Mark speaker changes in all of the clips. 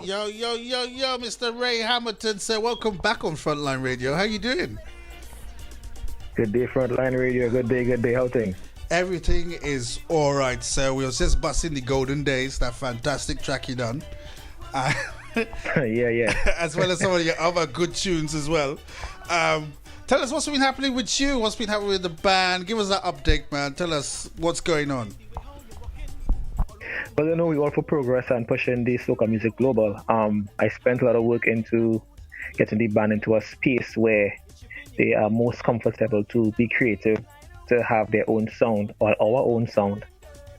Speaker 1: Yo, Mr. Ray Hamilton, sir. Welcome back on Frontline Radio. How you doing?
Speaker 2: Good day, Frontline Radio. Good day. How things?
Speaker 1: Everything is all right, sir. We was just busting the golden days, that fantastic track you done.
Speaker 2: Yeah.
Speaker 1: As well as some of your other good tunes as well. Tell us what's been happening with you. What's been happening with the band? Give us that update, man. Tell us what's going on.
Speaker 2: Well, we all for progress and pushing the soca music global. I spent a lot of work into getting the band into a space where they are most comfortable to be creative, to have their own sound or our own sound,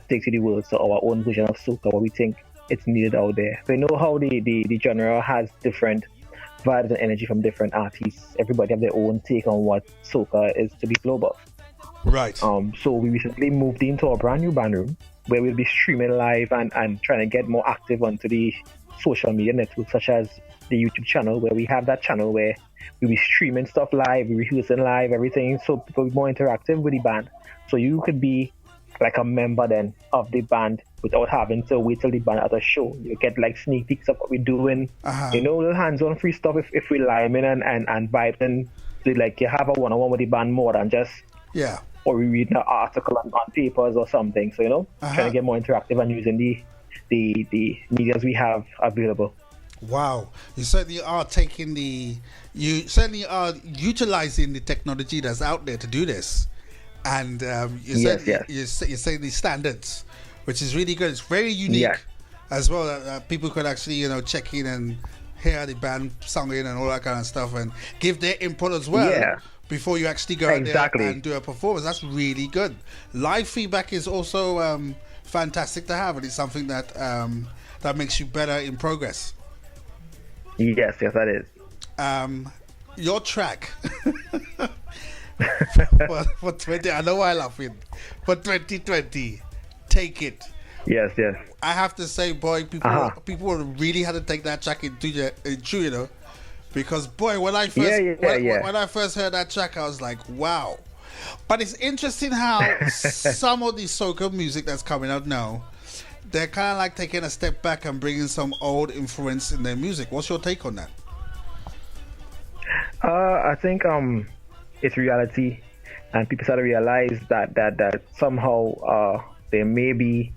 Speaker 2: take to the world, so our own version of soca, what we think it's needed out there. So how the genre has different vibes and energy from different artists. Everybody have their own take on what soca is to be global.
Speaker 1: Right.
Speaker 2: So we recently moved into a brand new band room where we'll be streaming live and trying to get more active onto the social media networks, such as the YouTube channel, where we have that channel where we'll be streaming stuff live, we're rehearsing live, everything, so people be more interactive with the band. So you could be like a member then of the band without having to wait till the band at a show. You get like sneak peeks of what we're doing, little hands-on free stuff if we lime in and vibe, and like you have a one-on-one with the band more than just or we read an article on papers or something. So trying to get more interactive and using the medias we have available.
Speaker 1: Wow, you certainly are utilizing the technology that's out there to do this, and you're setting the standards, which is really good. It's very unique as well. That people could actually check in and hear the band singing and all that kind of stuff, and give their input as well. Yeah. Before you actually go out there and do a performance. That's really good. Live feedback is also fantastic to have, and it's something that that makes you better in progress.
Speaker 2: Yes, that is.
Speaker 1: Your track for 20, I know why I'm laughing, for 2020, Take It.
Speaker 2: Yes.
Speaker 1: I have to say, boy, people really had to take that track into because boy, when I first when I first heard that track, I was like, wow. But it's interesting how some of the soca music that's coming out now, they're kind of like taking a step back and bringing some old influence in their music. What's your take on that?
Speaker 2: I think it's reality, and people start to realize that somehow there may be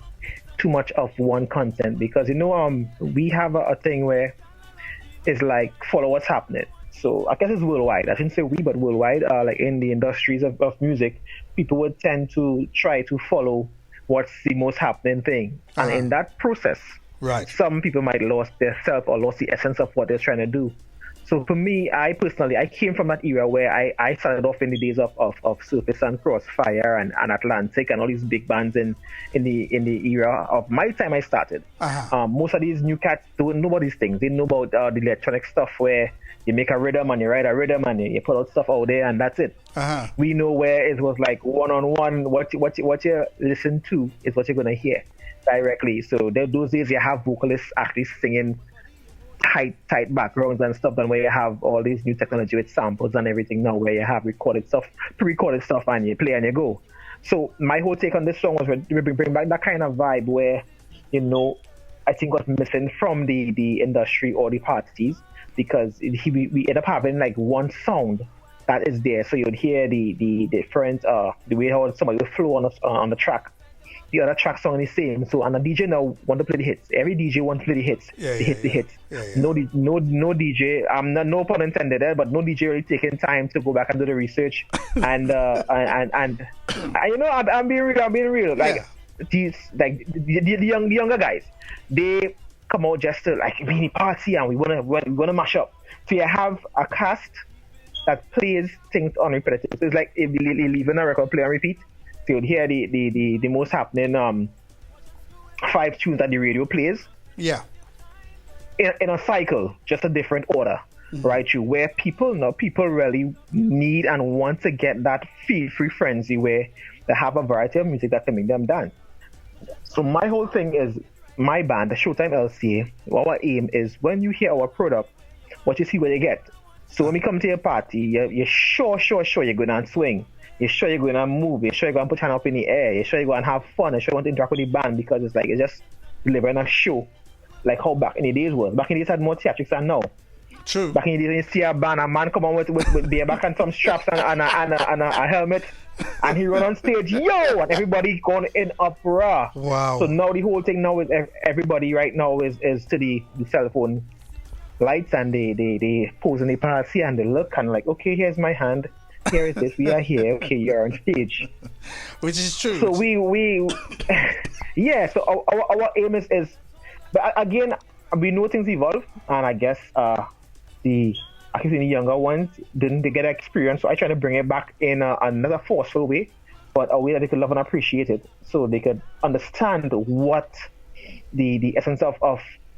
Speaker 2: too much of one content, because we have a thing where it's like follow what's happening. So I guess it's worldwide. I shouldn't say we, but worldwide. Like in the industries of music, people would tend to try to follow what's the most happening thing, and in that process, some people might lost their self or lost the essence of what they're trying to do. So for me, I personally, I came from that era where I started off in the days of Surface and Crossfire and Atlantic and all these big bands in the era of my time I started. Most of these new cats don't know about these things. They know about the electronic stuff where you make a rhythm and you write a rhythm and you put out stuff out there and that's it. We know where it was like one-on-one. What you listen to is what you're going to hear directly. So those days you have vocalists actually singing tight backgrounds and stuff, than where you have all these new technology with samples and everything now, where you have pre-recorded stuff and you play and you go. So my whole take on this song was to bring back that kind of vibe where, I think what's missing from the industry or the parties, because we end up having like one sound that is there. So you'd hear the different, the way how somebody will flow on the track. The other tracks sound the same. So, and the DJ now want to play the hits. Every DJ wants to play the hits. The hits. No DJ. No pun intended there, but no DJ really taking time to go back and do the research. and I'm being real. Like these, like the younger guys, they come out just to like mini party, and we wanna mash up. So you have a cast that plays things on repetitive. So it's like if you leaving a record play on repeat. So you'd hear the most happening 5 tunes that the radio plays. Yeah. In a cycle, just a different order, right? Where people really need and want to get that feel-free frenzy where they have a variety of music that can make them dance. So my whole thing is, my band, the Showtyme LCA, our aim is when you hear our product, what you see what you get. So when we come to your party, you're sure you're going to swing. You're sure you're going to move. You're sure you're going to put your hand up in the air. You're sure you're going to have fun. You're sure you want to interact with the band because it's like you're just delivering a show, like how back in the days was. Back in the days had more theatrics than now.
Speaker 1: True.
Speaker 2: Back in the days, you see a band, a man come on with beer back and some straps and a helmet, and he run on stage, yo, and everybody going in uproar.
Speaker 1: Wow.
Speaker 2: So now the whole thing now is everybody right now is to the cell phone lights, and they pose in the party and they look and like, okay, here's my hand. Here it is. We are here. Okay, you're on stage.
Speaker 1: Which is true.
Speaker 2: So we yeah. So our aim is, but again, we know things evolve, and I guess the younger ones didn't get experience. So I try to bring it back in another forceful way, but a way that they could love and appreciate it, so they could understand what the essence of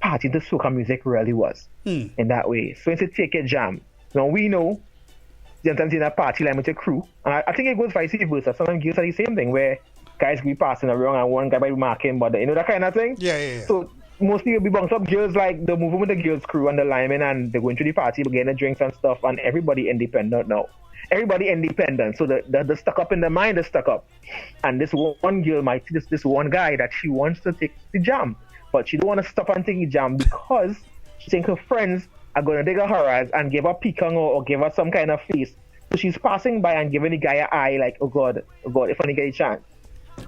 Speaker 2: party to soca music really was in that way. So instead, take a jam. Now we know. Sometimes in a party like with your crew, and I think it goes vice versa. Sometimes girls are the same thing where guys be passing around and one guy might be marking, but you know that kind of thing.
Speaker 1: Yeah.
Speaker 2: So mostly it'll be bunks up girls, like they're moving with the girls crew and the linemen, and they're going to the party, getting the drinks and stuff, and everybody independent now. Everybody independent, so the stuck up in the mind is stuck up. And this one girl might see this one guy that she wants to take the jam, but she don't want to stop and take the jam because she think her friends are going to dig her eyes and give her peeking or give her some kind of face. So she's passing by and giving the guy an eye like, oh God, if I get a chance.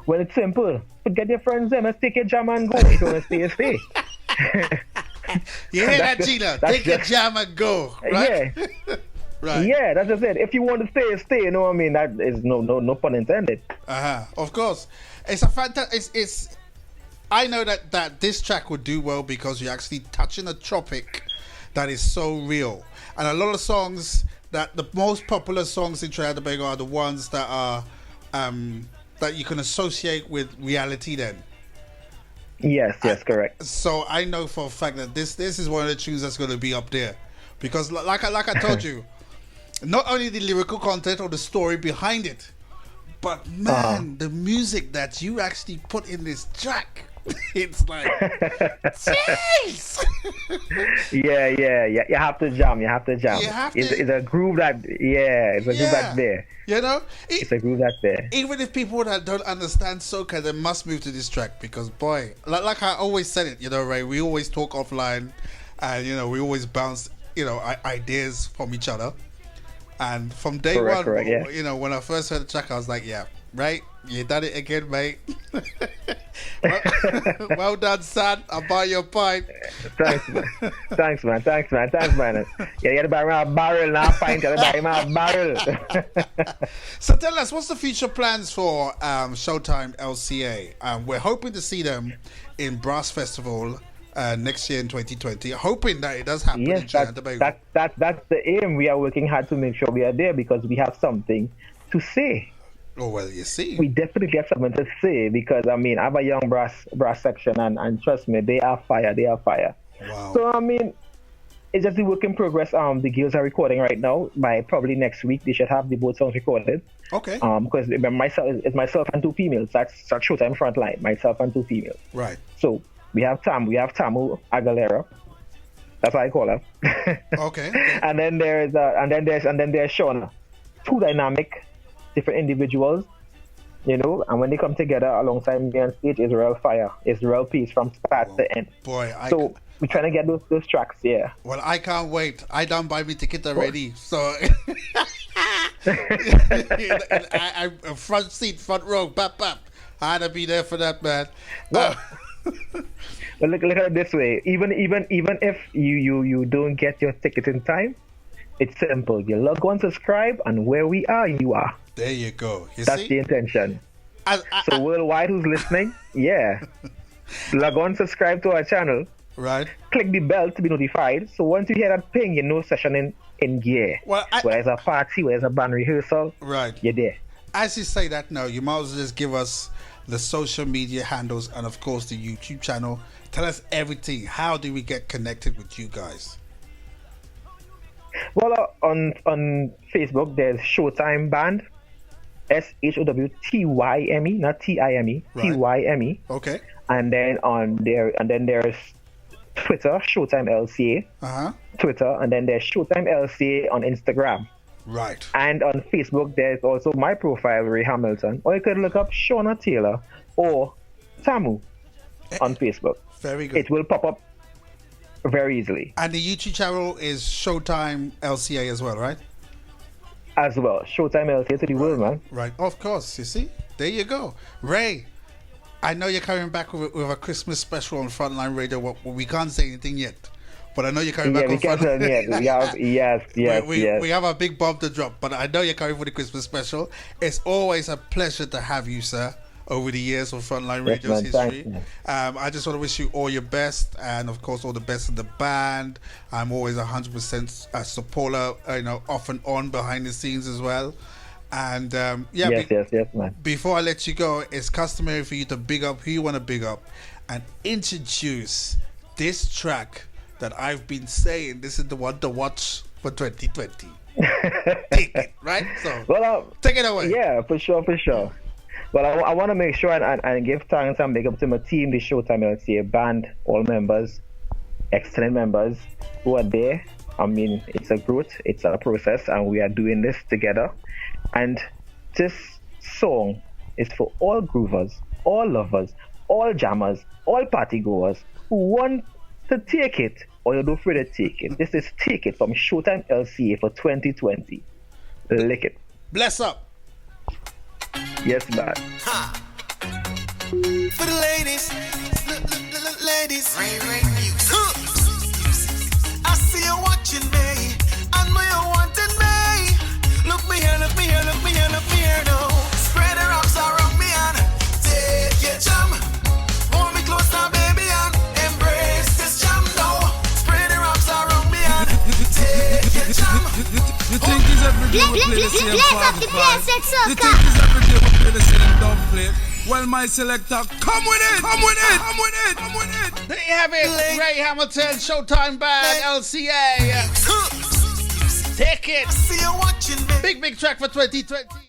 Speaker 2: Well, it's simple. Forget your friends then, let's take your jam and go. If you want to stay.
Speaker 1: You hear that, Gina? Take your jam and go, right?
Speaker 2: Yeah.
Speaker 1: Right.
Speaker 2: Yeah, that's just it. If you want to stay, you know what I mean? That is no pun intended.
Speaker 1: Of course. It's a fantastic, I know that this track would do well because you're actually touching a topic that is so real. And a lot of songs, that the most popular songs in Trinidad and Tobago are the ones that are that you can associate with reality then.
Speaker 2: Yes, correct.
Speaker 1: So I know for a fact that this is one of the tunes that's going to be up there. Because like I told you, not only the lyrical content or the story behind it, but man, the music that you actually put in this track, it's like, jeez.
Speaker 2: Yeah. You have to jam. It's a groove that, it's a groove that's there.
Speaker 1: You know,
Speaker 2: it's a groove that's there.
Speaker 1: Even if people that don't understand soca, they must move to this track because, boy, like I always said it, you know, Ray, we always talk offline, and you know, we always bounce, you know, ideas from each other. And from day one, you know, when I first heard the track, I was like, yeah, right, you done it again, mate. well done, son. I'll buy your pint.
Speaker 2: Thanks, man. Yeah, you had to buy my barrel, not pint. You had to buy my barrel.
Speaker 1: So tell us, what's the future plans for Showtyme LCA? We're hoping to see them in Brass Festival next year in 2020, hoping that it does happen.
Speaker 2: Yes, that's the aim. We are working hard to make sure we are there because we have something to say.
Speaker 1: Oh, well, you see.
Speaker 2: We definitely have something to say because, I mean, I have a young brass section and trust me, they are fire.
Speaker 1: Wow.
Speaker 2: So, I mean, it's just a work in progress. The girls are recording right now. By probably next week, they should have the both songs recorded.
Speaker 1: Okay.
Speaker 2: Because it's myself and two females. That's Showtime Frontline, myself and two females.
Speaker 1: Right.
Speaker 2: So, we have Tamu Aguilera. That's what I call her.
Speaker 1: Okay.
Speaker 2: and then there's Shauna. Two dynamic, different individuals, you know, and when they come together alongside me on stage, it's real fire. It's real peace from start to end.
Speaker 1: Boy,
Speaker 2: so we're trying to get those tracks, yeah.
Speaker 1: Well, I can't wait. I done buy me ticket already, so I front seat, front row, bap. I had to be there for that, man.
Speaker 2: But look at it this way. Even if you don't get your ticket in time, it's simple. You log on, subscribe, and where we are, you are.
Speaker 1: There you go.
Speaker 2: That's the intention. So worldwide, who's listening? Yeah. Log on, subscribe to our channel.
Speaker 1: Right.
Speaker 2: Click the bell to be notified. So once you hear that ping, you know session in gear.
Speaker 1: Well,
Speaker 2: whether it's a party, whether it's a band rehearsal,
Speaker 1: right,
Speaker 2: you're there.
Speaker 1: As you say that now, you might as well just give us the social media handles and of course the YouTube channel. Tell us everything. How do we get connected with you guys?
Speaker 2: Well, on Facebook, there's Showtime Band, SHOWTYME, not TIME, right. TYME.
Speaker 1: Okay.
Speaker 2: And then there's Twitter, Showtime LCA. Twitter, and then there's Showtime LCA on Instagram.
Speaker 1: Right.
Speaker 2: And on Facebook, there's also my profile, Raye Hamilton. Or you could look up Shauna Taylor or Tamu on Facebook.
Speaker 1: Very good.
Speaker 2: It will pop up very easily.
Speaker 1: And the YouTube channel is Showtyme LCA as well, right?
Speaker 2: As well. Showtyme LCA to the world, man.
Speaker 1: Right. Of course. You see? There you go. Raye, I know you're coming back with a Christmas special on Frontline Radio. We can't say anything yet. But I know you're coming back on Frontline.
Speaker 2: Yes.
Speaker 1: We have a big bomb to drop, but I know you're coming for the Christmas special. It's always a pleasure to have you, sir, over the years of Frontline Radio's history. I just want to wish you all your best, and of course all the best in the band. I'm always 100% a supporter, off and on behind the scenes as well. And
Speaker 2: yes, man.
Speaker 1: Before I let you go, it's customary for you to big up who you want to big up and introduce this track that I've been saying. This is the one to watch for 2020. Take it, right? So, take it away.
Speaker 2: Yeah, for sure. Well, I want to make sure and give thanks and big up to my team, the Showtime LCA band, all members, excellent members who are there. I mean, it's a growth, it's a process, and we are doing this together. And this song is for all groovers, all lovers, all jammers, all party goers who want to take it or you're not afraid to take it. This is Take It from Showtime LCA for 2020. Lick it.
Speaker 1: Bless up.
Speaker 2: Yes, man.
Speaker 3: For the ladies, ladies, Raye music. I see you watching me, and me you wanting me. Look me here, look me here, look me here, look me here now. Spread the rocks around me and take your jam. Hold me close now, baby, and embrace this jam now. Spread the rocks around me and take your jam.
Speaker 4: You think it's every day we play the same 45? You think it's every day we play the same dub plate? Well, my selector, come with it, come with it, come with it, come with it.
Speaker 1: There you have it, Raye Hamilton, Showtime Band, LCA. Take it.
Speaker 3: See you watching me.
Speaker 1: Big track for 2020.